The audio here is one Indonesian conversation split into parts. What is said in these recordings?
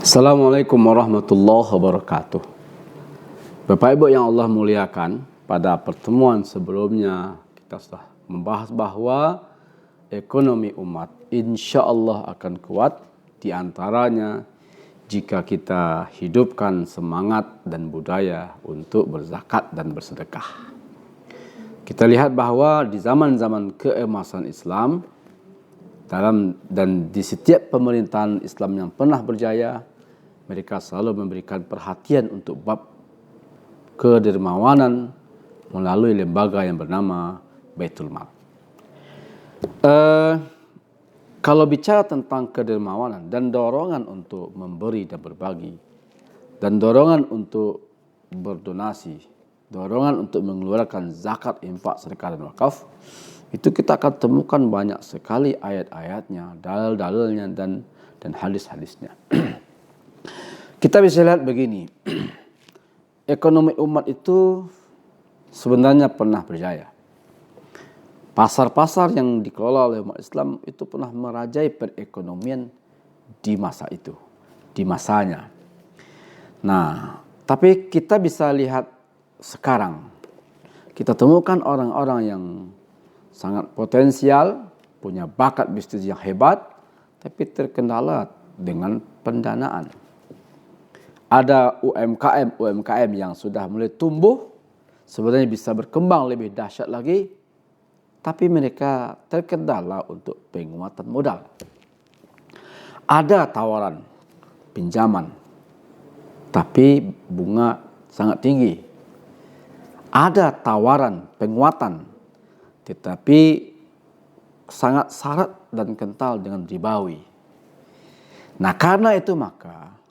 Assalamualaikum warahmatullahi wabarakatuh. Bapak Ibu yang Allah muliakan, pada pertemuan sebelumnya kita sudah membahas bahwa ekonomi umat insya Allah akan kuat, di antaranya jika kita hidupkan semangat dan budaya untuk berzakat dan bersedekah. Kita lihat bahwa di zaman-zaman keemasan Islam dan di setiap pemerintahan Islam yang pernah berjaya, mereka selalu memberikan perhatian untuk bab kedermawanan melalui lembaga yang bernama Baitul Mal. Kalau bicara tentang kedermawanan dan dorongan untuk memberi dan berbagi, dan dorongan untuk berdonasi, dorongan untuk mengeluarkan zakat, infak, sedekah dan wakaf, itu kita akan temukan banyak sekali ayat-ayatnya, dalil-dalilnya dan hadis-hadisnya. Kita bisa lihat begini, ekonomi umat itu sebenarnya pernah berjaya. Pasar-pasar yang dikelola oleh umat Islam itu pernah merajai perekonomian di masa itu, di masanya. Nah, tapi kita bisa lihat sekarang, kita temukan orang-orang yang sangat potensial, punya bakat bisnis yang hebat, tapi terkendala dengan pendanaan. Ada UMKM yang sudah mulai tumbuh, sebenarnya bisa berkembang lebih dahsyat lagi, tapi mereka terkendala untuk penguatan modal. Ada tawaran pinjaman, tapi bunga sangat tinggi. Ada tawaran penguatan, tetapi sangat syarat dan kental dengan ribawi. Nah, karena itu maka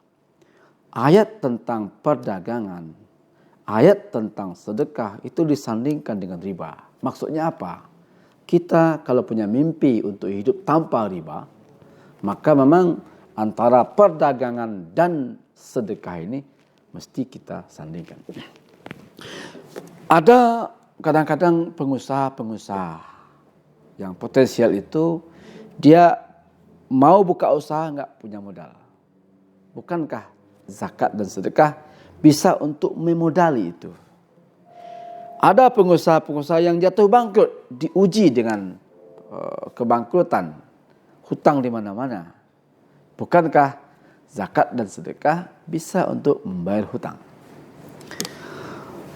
ayat tentang perdagangan, ayat tentang sedekah itu disandingkan dengan riba. Maksudnya apa? Kita kalau punya mimpi untuk hidup tanpa riba, maka memang antara perdagangan dan sedekah ini mesti kita sandingkan. Ada kadang-kadang pengusaha-pengusaha yang potensial itu, dia mau buka usaha nggak punya modal. Bukankah zakat dan sedekah bisa untuk memodali itu? Ada pengusaha-pengusaha yang jatuh bangkrut, diuji dengan kebangkrutan, hutang di mana-mana. Bukankah zakat dan sedekah bisa untuk membayar hutang?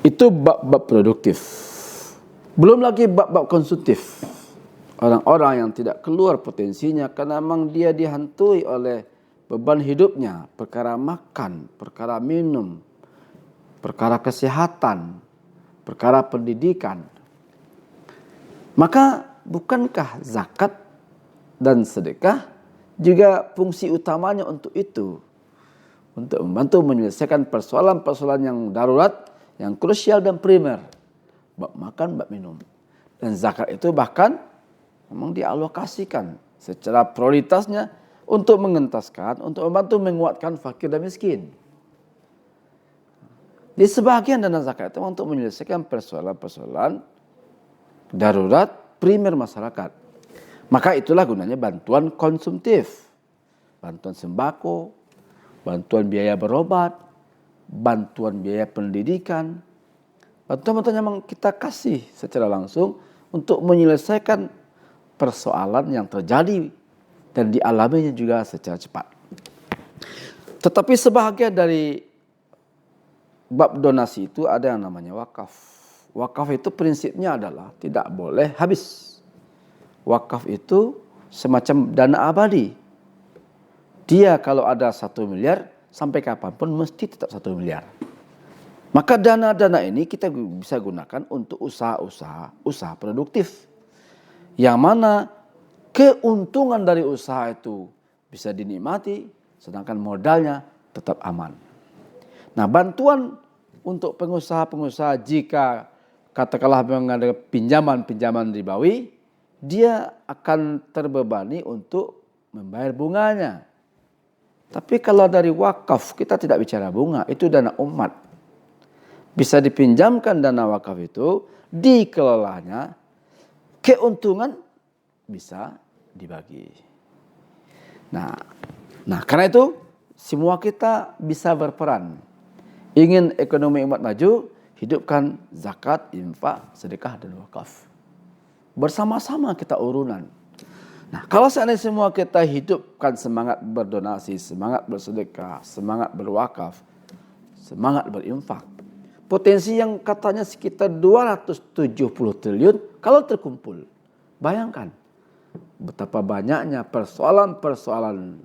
Itu bab-bab produktif. Belum lagi bab-bab konsumtif. Orang-orang yang tidak keluar potensinya karena memang dia dihantui oleh beban hidupnya, perkara makan, perkara minum, perkara kesehatan, perkara pendidikan. Maka bukankah zakat dan sedekah juga fungsi utamanya untuk itu? Untuk membantu menyelesaikan persoalan-persoalan yang darurat, yang krusial dan primer. Bab makan, bab minum. Dan zakat itu bahkan memang dialokasikan secara prioritasnya untuk mengentaskan, untuk membantu menguatkan fakir dan miskin. Di sebagian dana zakat itu untuk menyelesaikan persoalan-persoalan darurat primer masyarakat. Maka itulah gunanya bantuan konsumtif. Bantuan sembako, bantuan biaya berobat, bantuan biaya pendidikan. Bantuan-bantuan yang kita kasih secara langsung untuk menyelesaikan persoalan yang terjadi dan dialaminya juga secara cepat. Tetapi sebahagian dari bab donasi itu ada yang namanya wakaf. Wakaf itu prinsipnya adalah tidak boleh habis. Wakaf itu semacam dana abadi. Dia kalau ada 1 miliar, sampai kapanpun mesti tetap 1 miliar. Maka dana-dana ini kita bisa gunakan untuk usaha produktif. Yang mana keuntungan dari usaha itu bisa dinikmati, sedangkan modalnya tetap aman. Nah, bantuan untuk pengusaha-pengusaha jika katakanlah memang ada pinjaman ribawi, dia akan terbebani untuk membayar bunganya. Tapi kalau dari wakaf kita tidak bicara bunga, itu dana umat. Bisa dipinjamkan dana wakaf itu, dikelolanya, keuntungan bisa dibagi. Nah, karena itu semua kita bisa berperan. Ingin ekonomi umat maju, hidupkan zakat, infak, sedekah, dan wakaf. Bersama-sama kita urunan. Nah, kalau seandainya semua kita hidupkan semangat berdonasi, semangat bersedekah, semangat berwakaf, semangat berinfak, potensi yang katanya sekitar 270 triliun kalau terkumpul. Bayangkan betapa banyaknya persoalan-persoalan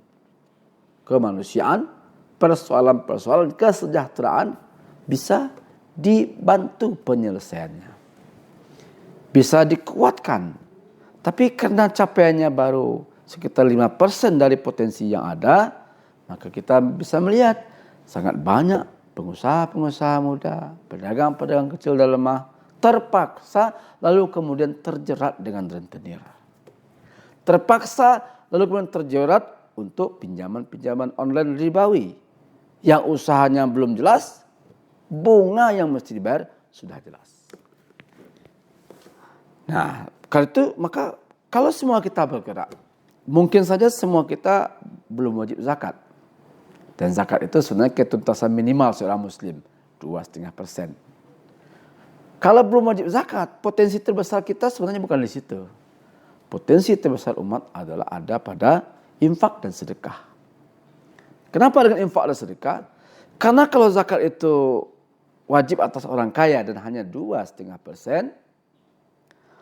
kemanusiaan, persoalan-persoalan kesejahteraan bisa dibantu penyelesaiannya. Bisa dikuatkan. Tapi karena capaiannya baru sekitar 5% dari potensi yang ada, maka kita bisa melihat sangat banyak pengusaha-pengusaha muda, pedagang-pedagang kecil dan lemah terpaksa lalu kemudian terjerat dengan rentenir. Terpaksa lalu kemudian terjerat untuk pinjaman-pinjaman online ribawi. Yang usahanya belum jelas, bunga yang mesti dibayar sudah jelas. Nah, karena itu maka kalau semua kita bergerak, mungkin saja semua kita belum wajib zakat. Dan zakat itu sebenarnya ketuntasan minimal seorang muslim, 2,5%. Kalau belum wajib zakat, potensi terbesar kita sebenarnya bukan di situ. Potensi terbesar umat adalah ada pada infak dan sedekah. Kenapa dengan infak dan sedekah? Karena kalau zakat itu wajib atas orang kaya dan hanya 2,5%,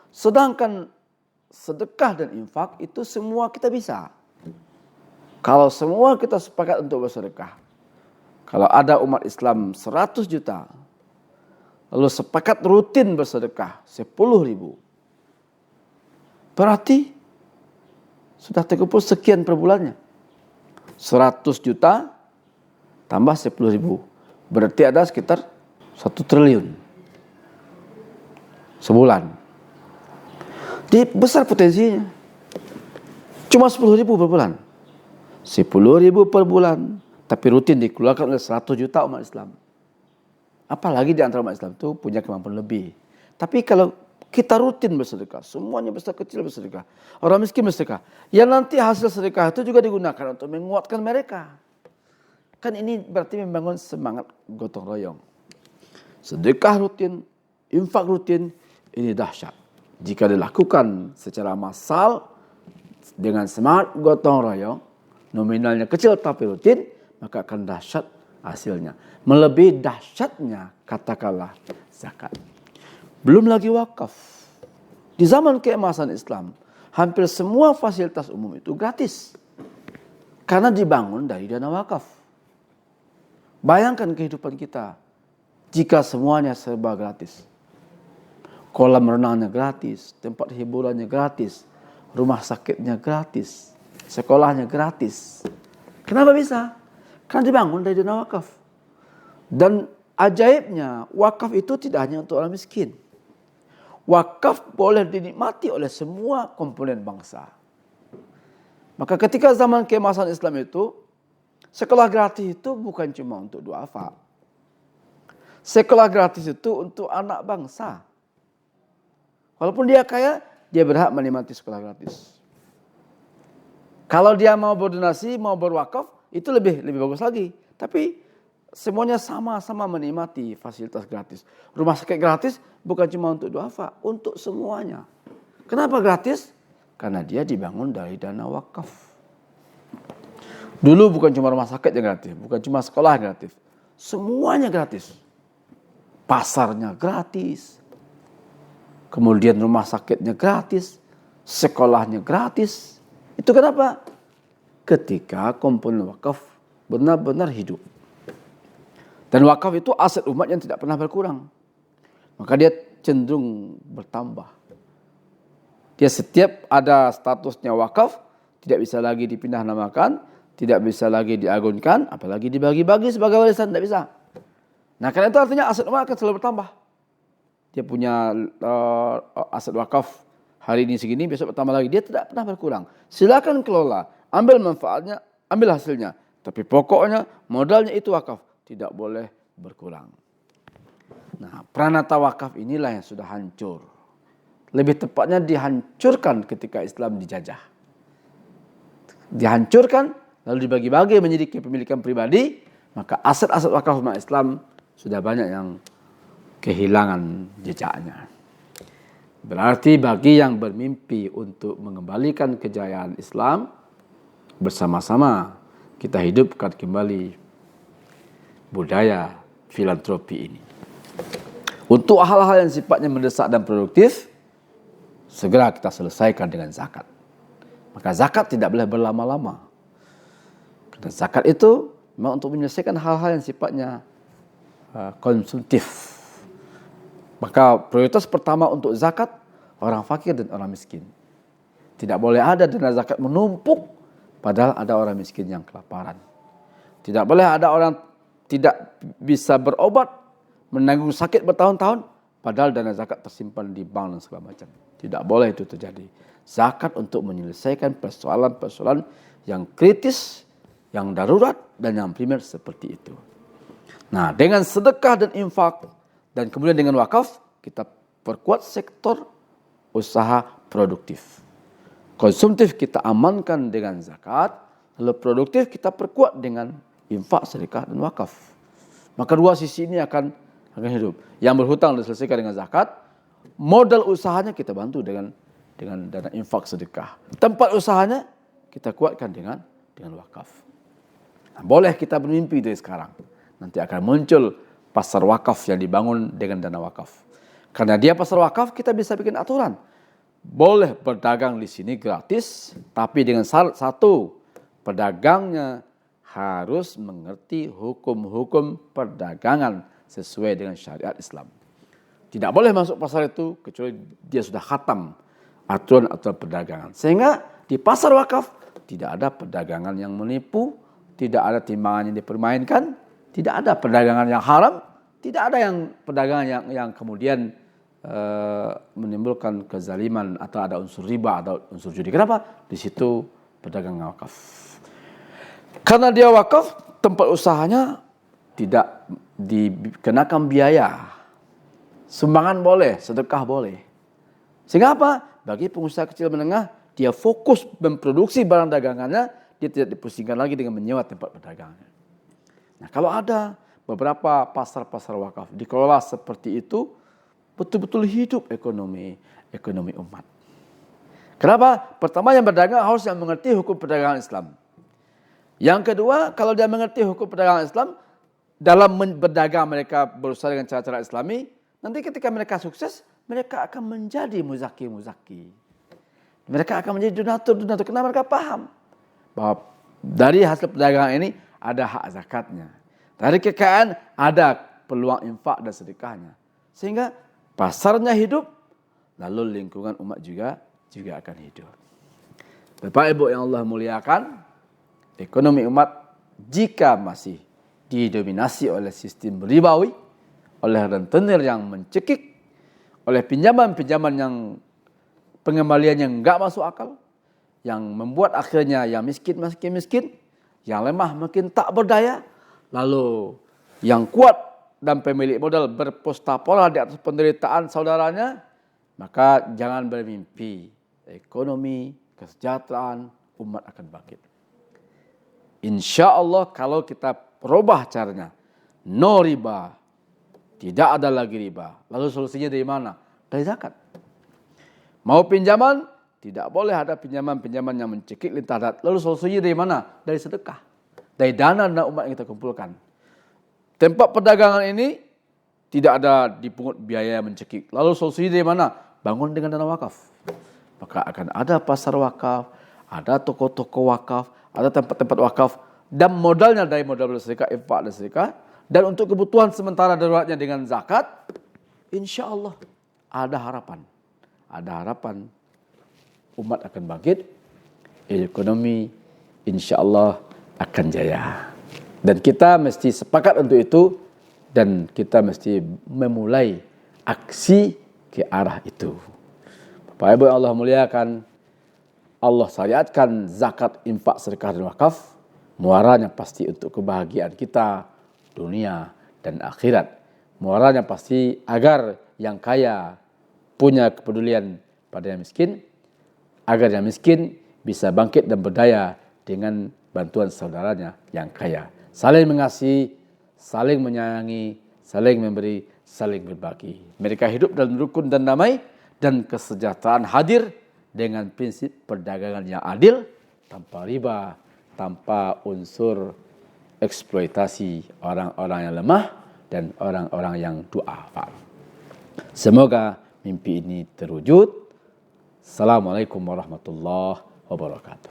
sedangkan sedekah dan infak itu semua kita bisa. Kalau semua kita sepakat untuk bersedekah. Kalau ada umat Islam 100 juta. Lalu sepakat rutin bersedekah 10.000. Berarti sudah terkumpul sekian per bulannya. 100 juta tambah 10.000. Berarti ada sekitar 1 triliun. Sebulan. Jadi besar potensinya. Cuma 10.000 per bulan. 10.000 per bulan. Tapi rutin dikeluarkan oleh 100 juta umat Islam. Apalagi di antara umat Islam itu punya kemampuan lebih. Tapi kalau kita rutin bersedekah, semuanya besar kecil bersedekah, orang miskin bersedekah, ya nanti hasil sedekah itu juga digunakan untuk menguatkan mereka. Kan ini berarti membangun semangat gotong royong. Sedekah rutin, infak rutin, ini dahsyat. Jika dilakukan secara massal dengan semangat gotong royong, nominalnya kecil tapi rutin, maka akan dahsyat hasilnya. Melebihi dahsyatnya katakanlah zakat. Belum lagi wakaf. Di zaman keemasan Islam, hampir semua fasilitas umum itu gratis. Karena dibangun dari dana wakaf. Bayangkan kehidupan kita jika semuanya serba gratis. Kolam renangnya gratis, tempat hiburannya gratis, rumah sakitnya gratis, sekolahnya gratis. Kenapa bisa? Karena dibangun dari dana wakaf. Dan ajaibnya, wakaf itu tidak hanya untuk orang miskin. Wakaf boleh dinikmati oleh semua komponen bangsa. Maka ketika zaman keemasan Islam itu, sekolah gratis itu bukan cuma untuk duafa. Sekolah gratis itu untuk anak bangsa. Walaupun dia kaya, dia berhak menikmati sekolah gratis. Kalau dia mau berdonasi, mau berwakaf, itu lebih bagus lagi. Tapi semuanya sama-sama menikmati fasilitas gratis. Rumah sakit gratis bukan cuma untuk duafa, untuk semuanya. Kenapa gratis? Karena dia dibangun dari dana wakaf. Dulu bukan cuma rumah sakit yang gratis, bukan cuma sekolah yang gratis. Semuanya gratis. Pasarnya gratis. Kemudian rumah sakitnya gratis, sekolahnya gratis. Itu kenapa? Ketika komponen wakaf benar-benar hidup. Dan wakaf itu aset umat yang tidak pernah berkurang. Maka dia cenderung bertambah. Dia setiap ada statusnya wakaf, tidak bisa lagi dipindah namakan, tidak bisa lagi diagunkan, apalagi dibagi-bagi sebagai warisan, tidak bisa. Nah, karena itu artinya aset umat akan selalu bertambah. Dia punya aset wakaf hari ini segini, besok bertambah lagi. Dia tidak pernah berkurang. Silakan kelola, ambil manfaatnya, ambil hasilnya. Tapi pokoknya modalnya itu wakaf. Tidak boleh berkurang. Nah, pranata wakaf inilah yang sudah hancur. Lebih tepatnya dihancurkan ketika Islam dijajah. Dihancurkan lalu dibagi-bagi menjadi kepemilikan pribadi, maka aset-aset wakaf umat Islam sudah banyak yang kehilangan jejaknya. Berarti bagi yang bermimpi untuk mengembalikan kejayaan Islam, bersama-sama kita hidupkan kembali budaya filantropi ini. Untuk hal-hal yang sifatnya mendesak dan produktif, segera kita selesaikan dengan zakat. Maka zakat tidak boleh berlama-lama. Karena zakat itu memang untuk menyelesaikan hal-hal yang sifatnya konsumtif. Maka prioritas pertama untuk zakat, orang fakir dan orang miskin. Tidak boleh ada dana zakat menumpuk, padahal ada orang miskin yang kelaparan. Tidak boleh ada orang tidak bisa berobat, menanggung sakit bertahun-tahun, padahal dana zakat tersimpan di bank dan segala macam. Tidak boleh itu terjadi. Zakat untuk menyelesaikan persoalan-persoalan yang kritis, yang darurat, dan yang primer seperti itu. Nah, dengan sedekah dan infak, dan kemudian dengan wakaf, kita perkuat sektor usaha produktif. Konsumtif kita amankan dengan zakat, lalu produktif kita perkuat dengan infak, sedekah, dan wakaf. Maka dua sisi ini akan hidup. Yang berhutang diselesaikan dengan zakat, modal usahanya kita bantu dengan dana infak sedekah. Tempat usahanya kita kuatkan dengan wakaf. Nah, boleh kita bermimpi dari sekarang. Nanti akan muncul pasar wakaf yang dibangun dengan dana wakaf. Karena dia pasar wakaf, kita bisa bikin aturan. Boleh berdagang di sini gratis, tapi dengan syarat satu, pedagangnya harus mengerti hukum-hukum perdagangan sesuai dengan syariat Islam. Tidak boleh masuk pasar itu kecuali dia sudah khatam aturan-aturan perdagangan. Sehingga di pasar wakaf tidak ada perdagangan yang menipu, tidak ada timbangan yang dipermainkan, tidak ada perdagangan yang haram, tidak ada yang perdagangan yang kemudian menimbulkan kezaliman atau ada unsur riba atau unsur judi. Kenapa? Di situ perdagangan wakaf. Karena dia wakaf, tempat usahanya tidak dikenakan biaya. Sumbangan boleh, sedekah boleh. Sehingga apa? Bagi pengusaha kecil menengah, dia fokus memproduksi barang dagangannya, dia tidak dipusingkan lagi dengan menyewa tempat perdagangannya. Nah, kalau ada beberapa pasar-pasar wakaf dikelola seperti itu, betul-betul hidup ekonomi umat. Kenapa? Pertama, yang berdagang harus yang mengerti hukum perdagangan Islam. Yang kedua, kalau dia mengerti hukum perdagangan Islam, dalam berdagang mereka berusaha dengan cara-cara Islami, nanti ketika mereka sukses, mereka akan menjadi muzaki. Mereka akan menjadi donatur. Karena mereka paham bahwa dari hasil perdagangan ini ada hak zakatnya. Dari kekayaan ada peluang infak dan sedekahnya. Sehingga pasarnya hidup, lalu lingkungan umat juga akan hidup. Bapak Ibu yang Allah muliakan, ekonomi umat jika masih didominasi oleh sistem ribawi, oleh rentenir yang mencekik, oleh pinjaman-pinjaman yang pengembaliannya enggak masuk akal, yang membuat akhirnya yang miskin makin miskin, yang lemah makin tak berdaya, lalu yang kuat dan pemilik modal berpostapola di atas penderitaan saudaranya, maka jangan bermimpi ekonomi, kesejahteraan umat akan bangkit. Insya Allah kalau kita rubah caranya, no riba, tidak ada lagi riba. Lalu solusinya dari mana? Dari zakat. Mau pinjaman, tidak boleh ada pinjaman-pinjaman yang mencekik lintah darat. Lalu solusinya dari mana? Dari sedekah. Dari dana umat yang kita kumpulkan. Tempat perdagangan ini tidak ada dipungut biaya yang mencekik. Lalu solusinya dari mana? Bangun dengan dana wakaf. Maka akan ada pasar wakaf, ada toko-toko wakaf, ada tempat-tempat wakaf, dan modalnya dari modal bersedekah, infak dan sedekah, dan untuk kebutuhan sementara daruratnya dengan zakat, insya Allah ada harapan. Ada harapan umat akan bangkit, ekonomi insya Allah akan jaya. Dan kita mesti sepakat untuk itu, dan kita mesti memulai aksi ke arah itu. Bapak Ibu yang Allah muliakan, Allah syariatkan zakat, infak, sedekah dan wakaf, muaranya pasti untuk kebahagiaan kita dunia dan akhirat. Muaranya pasti agar yang kaya punya kepedulian pada yang miskin, agar yang miskin bisa bangkit dan berdaya dengan bantuan saudaranya yang kaya. Saling mengasihi, saling menyayangi, saling memberi, saling berbagi. Mereka hidup dalam rukun dan damai, dan kesejahteraan hadir dengan prinsip perdagangan yang adil, tanpa riba, tanpa unsur eksploitasi orang-orang yang lemah dan orang-orang yang du'afa. Semoga mimpi ini terwujud. Assalamualaikum warahmatullahi wabarakatuh.